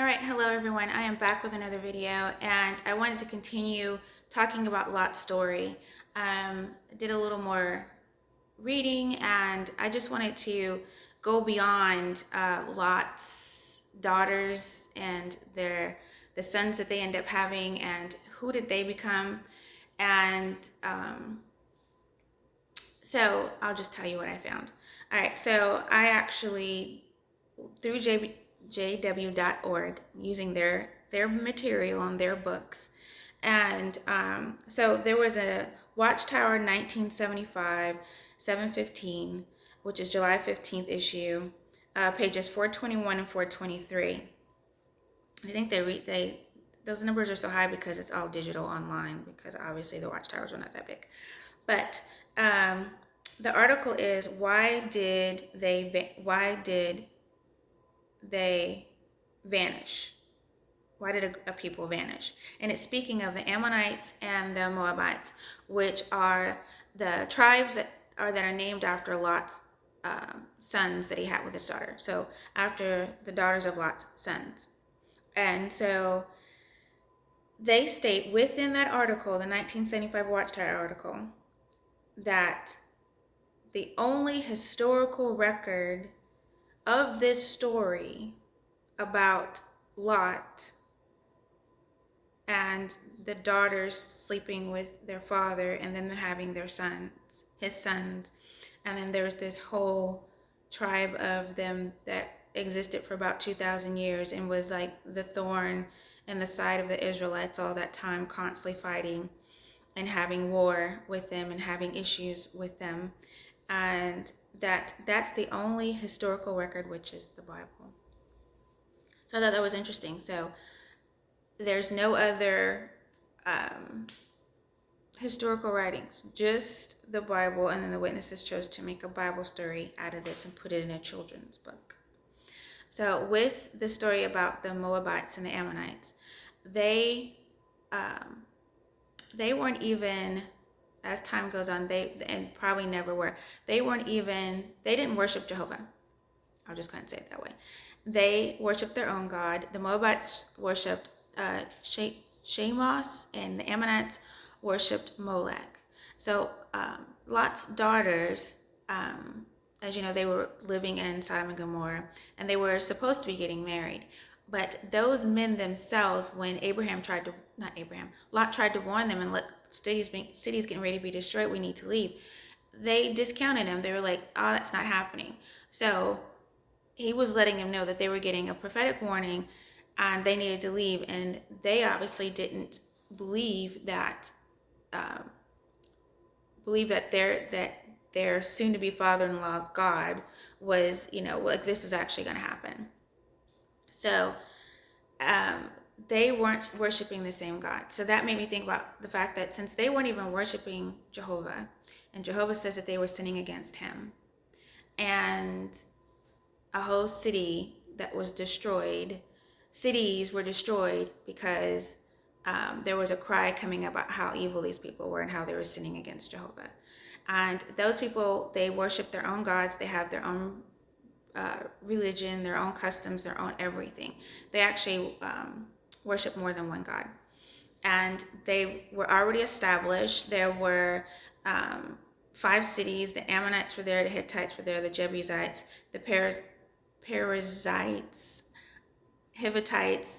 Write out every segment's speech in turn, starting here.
All right, hello everyone. I am back with another video, and I wanted to continue talking about Lot's story. I did a little more reading, and I just wanted to go beyond Lot's daughters and the sons that they end up having, and who did they become, and so I'll just tell you what I found. All right, so I actually through jw.org using their material and their books. And so there was a Watchtower 1975, 715, which is July 15th issue, pages 421 and 423. I think those numbers are so high because it's all digital online, because obviously the Watchtowers were not that big. But the article is why did they vanish? Why did a people vanish? And it's speaking of the Ammonites and the Moabites, which are the tribes that are named after Lot's sons that he had with his daughter. So after the daughters of Lot's sons. And so they state within that article, the 1975 Watchtower article, that the only historical record of this story about Lot and the daughters sleeping with their father and then having his sons, and then there was this whole tribe of them that existed for about 2,000 years and was like the thorn in the side of the Israelites all that time, constantly fighting and having war with them and having issues with them. And that's the only historical record, which is the Bible. So I thought that was interesting. So there's no other historical writings, just the Bible, and then the witnesses chose to make a Bible story out of this and put it in a children's book. So with the story about the Moabites and the Ammonites, they weren't even, as time goes on, and probably never were, they didn't worship Jehovah. I'll just go ahead and say it that way. They worshiped their own God. The Moabites worshiped Shemos, and the Ammonites worshipped Molech. So Lot's daughters, as you know, they were living in Sodom and Gomorrah, and they were supposed to be getting married. But those men themselves, when Lot tried to warn them and look, cities getting ready to be destroyed, we need to leave. They discounted him. They were like, oh, that's not happening. So he was letting them know that they were getting a prophetic warning and they needed to leave. And they obviously didn't believe that their soon-to-be father-in-law's God was, like this was actually going to happen. So they weren't worshiping the same God. So that made me think about the fact that since they weren't even worshiping Jehovah, and Jehovah says that they were sinning against him, and a whole city that was destroyed, cities were destroyed because there was a cry coming about how evil these people were and how they were sinning against Jehovah. And those people, they worship their own gods. They have their own religion, their own customs, their own everything. They actually worship more than one God. And they were already established. There were 5 cities. The Ammonites were there, the Hittites were there, the Jebusites, the Perizzites, Hivitites,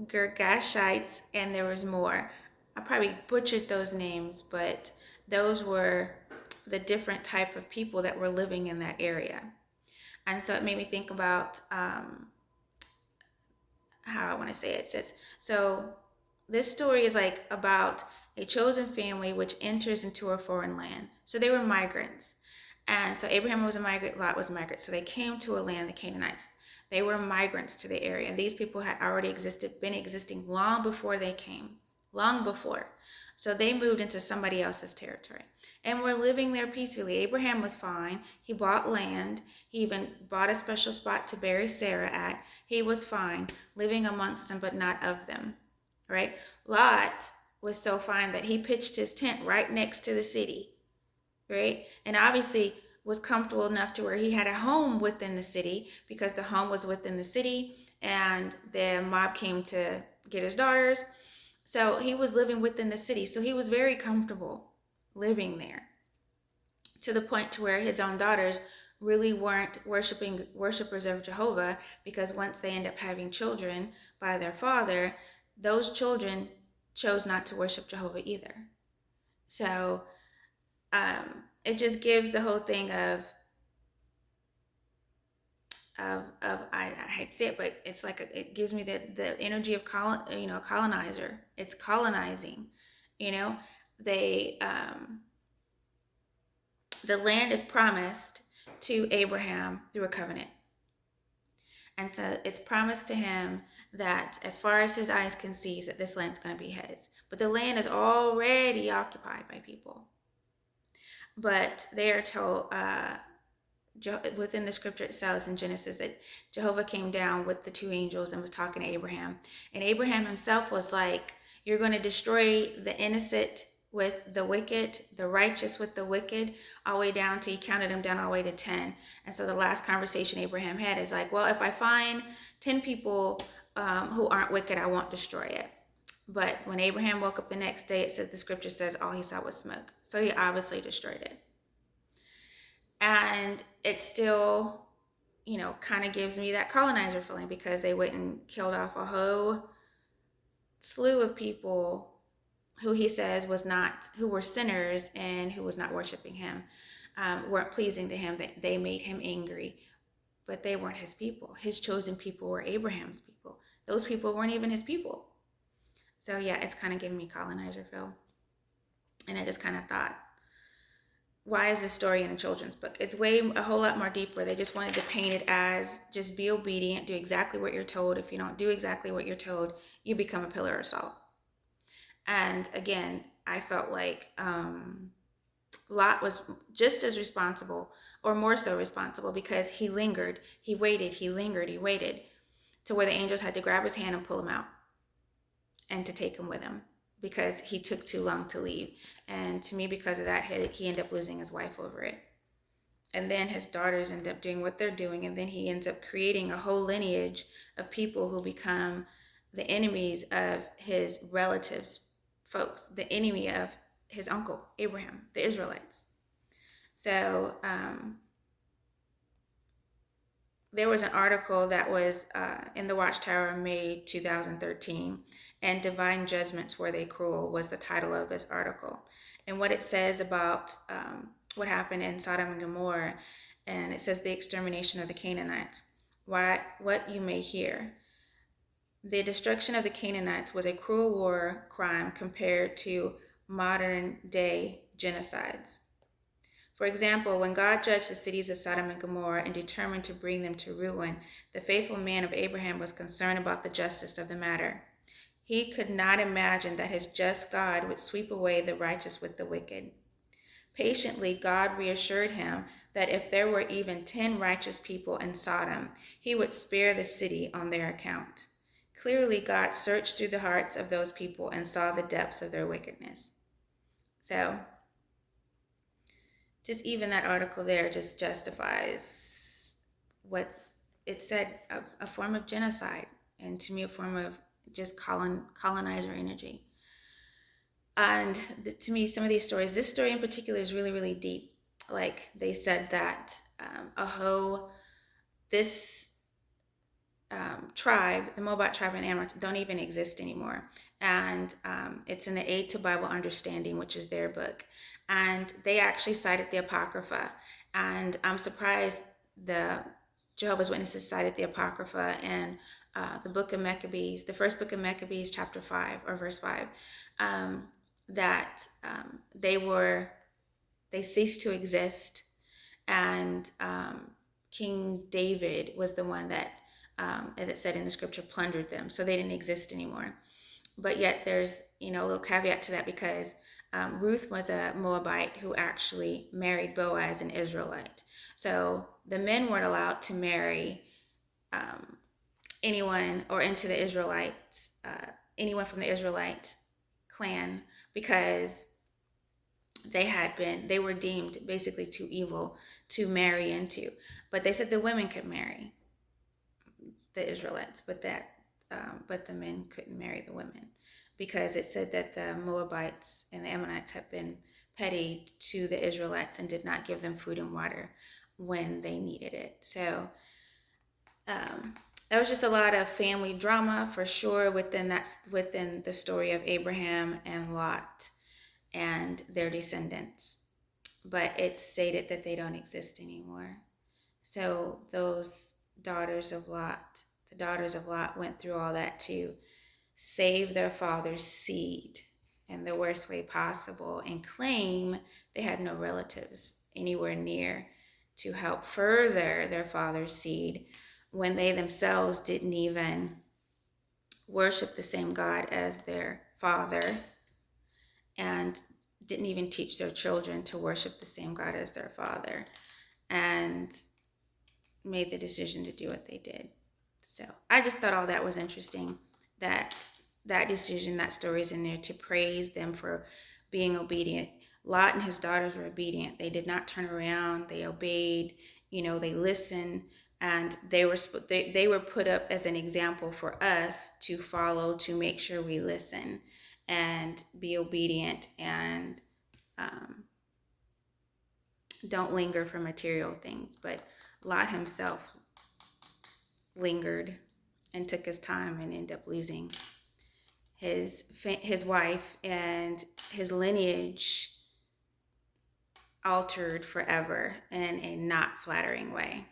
Girgashites, and there was more. I probably butchered those names, but those were the different type of people that were living in that area. And so it made me think about how I want to say it. It says, so this story is like about a chosen family which enters into a foreign land. So they were migrants. And so Abraham was a migrant, Lot was a migrant. So they came to a land, the Canaanites. They were migrants to the area. These people had already been existing long before they came, long before. So they moved into somebody else's territory and were living there peacefully. Abraham was fine. He bought land. He even bought a special spot to bury Sarah at. He was fine, living amongst them, but not of them, right? Lot was so fine that he pitched his tent right next to the city, right? And obviously, was comfortable enough to where he had a home within the city, because the home was within the city and the mob came to get his daughters. So he was living within the city. So he was very comfortable living there, to the point to where his own daughters really weren't worshipers of Jehovah, because once they end up having children by their father, those children chose not to worship Jehovah either. So it just gives the whole thing of I hate to say it, but it's like it gives me the energy of colonizer. It's colonizing, you know. They the land is promised to Abraham through a covenant. And so it's promised to him that as far as his eyes can see, that this land's going to be his. But the land is already occupied by people. But they are told within the scripture it says in Genesis that Jehovah came down with the two angels and was talking to Abraham. And Abraham himself was like, you're going to destroy the innocent with the wicked, the righteous with the wicked, all the way down to, he counted them down all the way to 10. And so the last conversation Abraham had is like, well, if I find 10 people who aren't wicked, I won't destroy it. But when Abraham woke up the next day, it says, the scripture says all he saw was smoke. So he obviously destroyed it. And it still, kind of gives me that colonizer feeling, because they went and killed off a whole slew of people who he says who were sinners and who was not worshiping him, weren't pleasing to him, that they made him angry. But they weren't his people. His chosen people were Abraham's people. Those people weren't even his people. So yeah, it's kind of giving me colonizer feel. And I just kind of thought, why is this story in a children's book? It's a whole lot more deeper. They just wanted to paint it as just be obedient, do exactly what you're told. If you don't do exactly what you're told, you become a pillar of salt. And again, I felt like Lot was just as responsible, or more so responsible, because he lingered, he waited, he lingered, he waited, to where the angels had to grab his hand and pull him out and to take him with him, because he took too long to leave. And to me, because of that, he ended up losing his wife over it. And then his daughters end up doing what they're doing. And then he ends up creating a whole lineage of people who become the enemies of his relatives, folks, the enemy of his uncle, Abraham, the Israelites. So there was an article that was in the Watchtower, May 2013, and Divine Judgments Were They Cruel was the title of this article. And what it says about what happened in Sodom and Gomorrah, and it says the extermination of the Canaanites. What you may hear. The destruction of the Canaanites was a cruel war crime compared to modern day genocides. For example, when God judged the cities of Sodom and Gomorrah and determined to bring them to ruin, the faithful man of Abraham was concerned about the justice of the matter. He could not imagine that his just God would sweep away the righteous with the wicked. Patiently, God reassured him that if there were even 10 righteous people in Sodom, he would spare the city on their account. Clearly, God searched through the hearts of those people and saw the depths of their wickedness. So, just even that article there just justifies what it said, a form of genocide, and to me a form of just colonizer energy. And to me, some of these stories, this story in particular is really, really deep. Like they said that this tribe, the Moabite tribe and Amorite, don't even exist anymore. And it's in the Aid to Bible Understanding, which is their book. And they actually cited the Apocrypha. And I'm surprised the Jehovah's Witnesses cited the Apocrypha in the book of Maccabees, the first book of Maccabees, chapter 5 or verse 5, that they ceased to exist. And King David was the one that, as it said in the scripture, plundered them. So they didn't exist anymore. But yet there's, a little caveat to that, because Ruth was a Moabite who actually married Boaz, an Israelite. So the men weren't allowed to marry anyone or into the Israelites, anyone from the Israelite clan, because they were deemed basically too evil to marry into. But they said the women could marry the Israelites, but the men couldn't marry the women, because it said that the Moabites and the Ammonites had been petty to the Israelites and did not give them food and water when they needed it. So um, that was just a lot of family drama for sure within the story of Abraham and Lot and their descendants. But it's stated that they don't exist anymore. So those daughters of Lot, the daughters of Lot went through all that to save their father's seed in the worst way possible and claim they had no relatives anywhere near to help further their father's seed when they themselves didn't even worship the same God as their father and didn't even teach their children to worship the same God as their father, and made the decision to do what they did. So I just thought all that was interesting, that that decision, that story's in there to praise them for being obedient. Lot and his daughters were obedient. They did not turn around. They obeyed. They listened, and they were put up as an example for us to follow, to make sure we listen and be obedient, and um, don't linger for material things. But Lot himself lingered and took his time and ended up losing his wife, and his lineage altered forever in a not flattering way.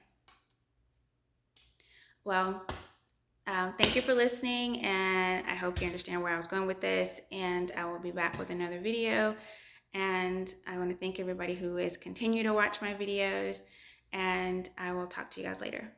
Well, thank you for listening, and I hope you understand where I was going with this, and I will be back with another video. And I want to thank everybody who has continued to watch my videos, and I will talk to you guys later.